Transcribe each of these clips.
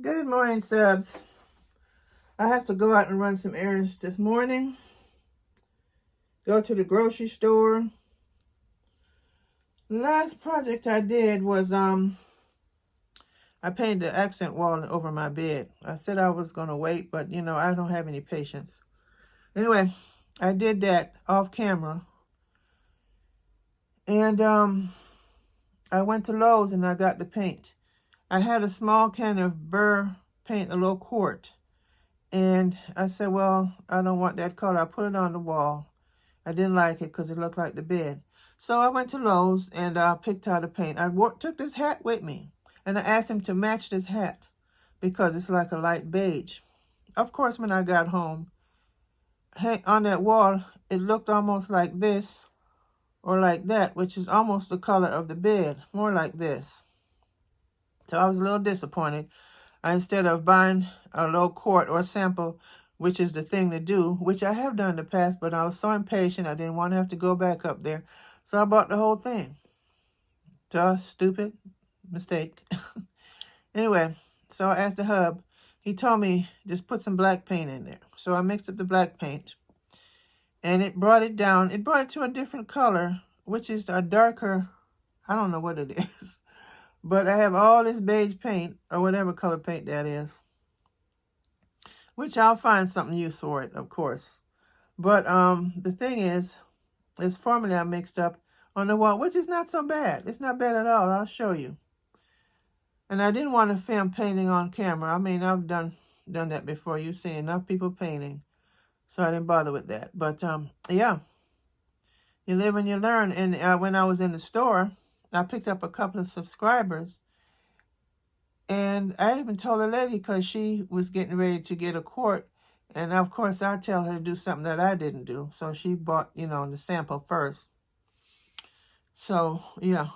Good morning, subs. I have to go out and run some errands this morning. Go to the grocery store. The last project I did was I painted the accent wall over my bed. I said I was going to wait, but you know, I don't have any patience. Anyway, I did that off camera. And I went to Lowe's and I got the paint. I had a small can of Burr paint, a little quart. And I said, well, I don't want that color. I put it on the wall. I didn't like it because it looked like the bed. So I went to Lowe's and picked out a paint. I took this hat with me. And I asked him to match this hat because it's like a light beige. Of course, when I got home, on that wall, it looked almost like this or like that, which is almost the color of the bed, more like this. So I was a little disappointed. Instead of buying a low quart or sample, which is the thing to do, which I have done in the past, but I was so impatient, I didn't want to have to go back up there. So I bought the whole thing. Duh, stupid mistake. Anyway, so I asked the hub. He told me just put some black paint in there. So I mixed up the black paint. And it brought it down. It brought it to a different color, which is a darker, I don't know what it is. But I have all this beige paint, or whatever color paint that is, which I'll find something use for it, of course. But the thing is, this formula I mixed up on the wall, which is not so bad. It's not bad at all. I'll show you. And I didn't want to film painting on camera. I mean, I've done that before. You've seen enough people painting. So I didn't bother with that. But, yeah. You live and you learn. And when I was in the store, I picked up a couple of subscribers. And I even told the lady because she was getting ready to get a quart. And, of course, I tell her to do something that I didn't do. So she bought, you know, the sample first. So, yeah.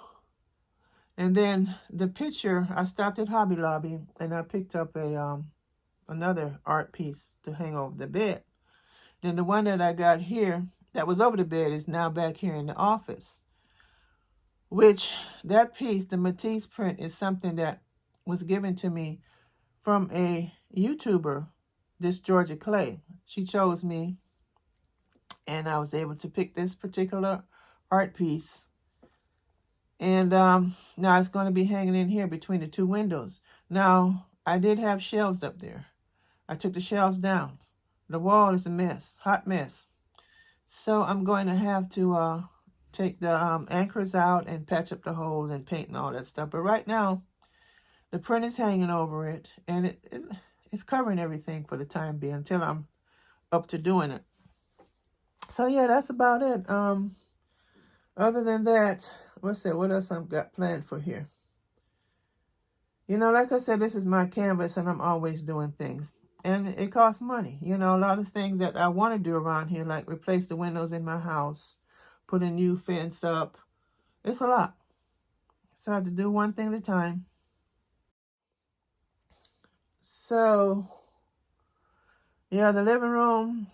And then the picture, I stopped at Hobby Lobby and I picked up another art piece to hang over the bed. Then the one that I got here that was over the bed is now back here in the office. Which, that piece, the Matisse print, is something that was given to me from a YouTuber, this Georgia Clay. She chose me, and I was able to pick this particular art piece. And now it's going to be hanging in here between the two windows. Now, I did have shelves up there. I took the shelves down. The wall is a mess, hot mess. So I'm going to have to take the anchors out and patch up the holes and paint and all that stuff. But right now, the print is hanging over it, and it's covering everything for the time being until I'm up to doing it. So yeah, that's about it. Other than that, what's it? What else I've got planned for here? You know, like I said, this is my canvas, and I'm always doing things. And it costs money. You know, a lot of things that I want to do around here, like replace the windows in my house, put a new fence up. It's a lot. So I have to do one thing at a time. So, yeah, the living room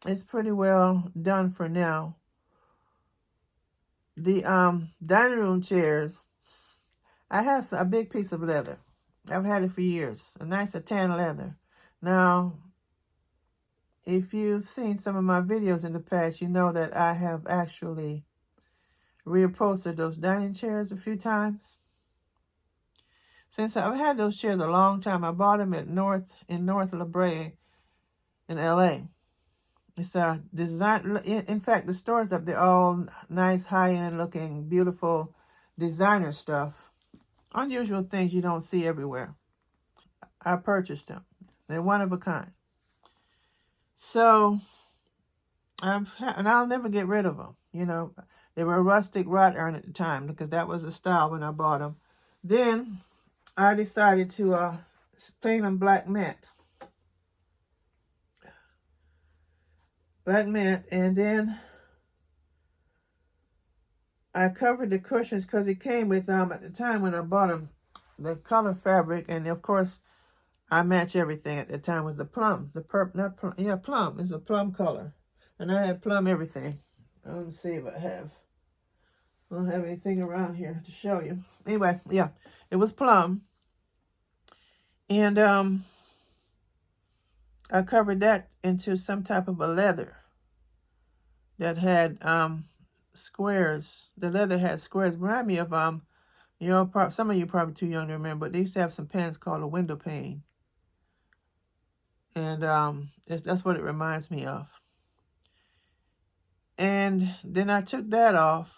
is pretty well done for now. The dining room chairs, I have a big piece of leather. I've had it for years. A nice tan leather. Now, if you've seen some of my videos in the past, you know that I have actually reupholstered those dining chairs a few times. Since I've had those chairs a long time, I bought them in North La Brea in LA. It's a design. In fact, the stores up there all nice, high-end looking, beautiful designer stuff. Unusual things you don't see everywhere. I purchased them. They're one of a kind. So, and I'll never get rid of them. You know, they were a rustic wrought iron at the time because that was the style when I bought them. Then I decided to paint them black matte. Black matte, and then I covered the cushions because it came with, at the time when I bought them, the color fabric, and of course, I match everything at the time was the plum. Plum. It's a plum color. And I had plum everything. Let me see if I don't have anything around here to show you. Anyway, yeah, it was plum. And I covered that into some type of a leather that had squares. The leather had squares. Remind me of you know, some of you probably too young to remember, but they used to have some pens called a window pane. And that's what it reminds me of. And then I took that off.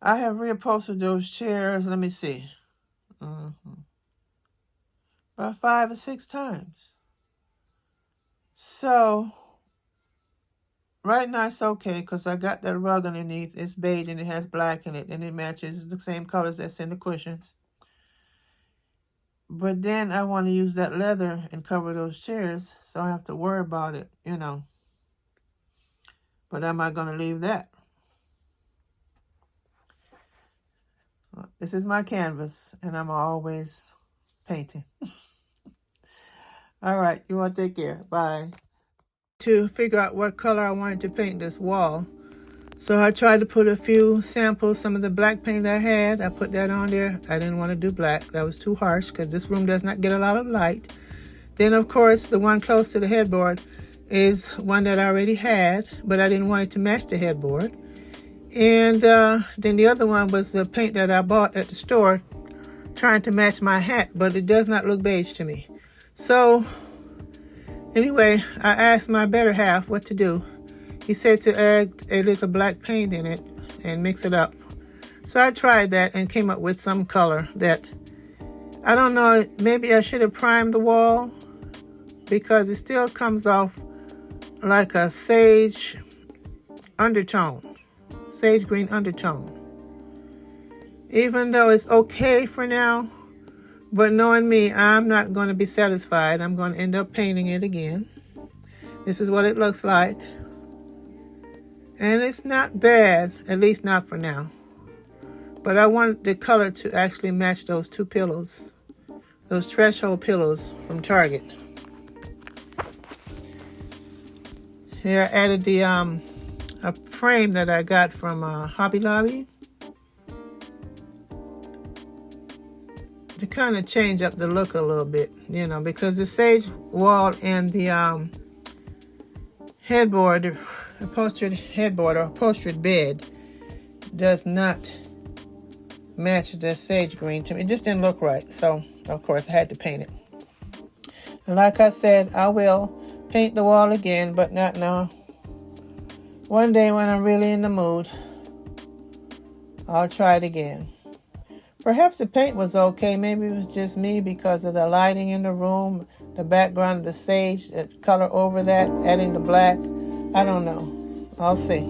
I have reupholstered those chairs, let me see, about 5 or 6 times. So, right now it's okay because I got that rug underneath. It's beige and it has black in it, and it matches the same colors that's in the cushions. But then I want to use that leather and cover those chairs, so I have to worry about it, you know. But am I going to leave that? This is my canvas, and I'm always painting. All right, you want to take care. Bye. To figure out what color I wanted to paint this wall, so I tried to put a few samples, some of the black paint I had. I put that on there. I didn't want to do black. That was too harsh because this room does not get a lot of light. Then, of course, the one close to the headboard is one that I already had, but I didn't want it to match the headboard. And then the other one was the paint that I bought at the store, trying to match my hat, but it does not look beige to me. So anyway, I asked my better half what to do. He said to add a little black paint in it and mix it up. So I tried that and came up with some color that, I don't know, maybe I should have primed the wall because it still comes off like a sage undertone. Sage green undertone. Even though it's okay for now, but knowing me, I'm not going to be satisfied. I'm going to end up painting it again. This is what it looks like. And it's not bad, at least not for now. But I want the color to actually match those 2 pillows, those threshold pillows from Target. Here I added the a frame that I got from Hobby Lobby to kind of change up the look a little bit, you know, because the sage wall and the headboard, upholstered headboard or upholstered bed does not match the sage green to me. It just didn't look right, so of course I had to paint it. And like I said, I will paint the wall again, but not now. One day when I'm really in the mood, I'll try it again. Perhaps the paint was okay. Maybe it was just me because of the lighting in the room, the background of the sage, the color over that, adding the black. I don't know. I'll see.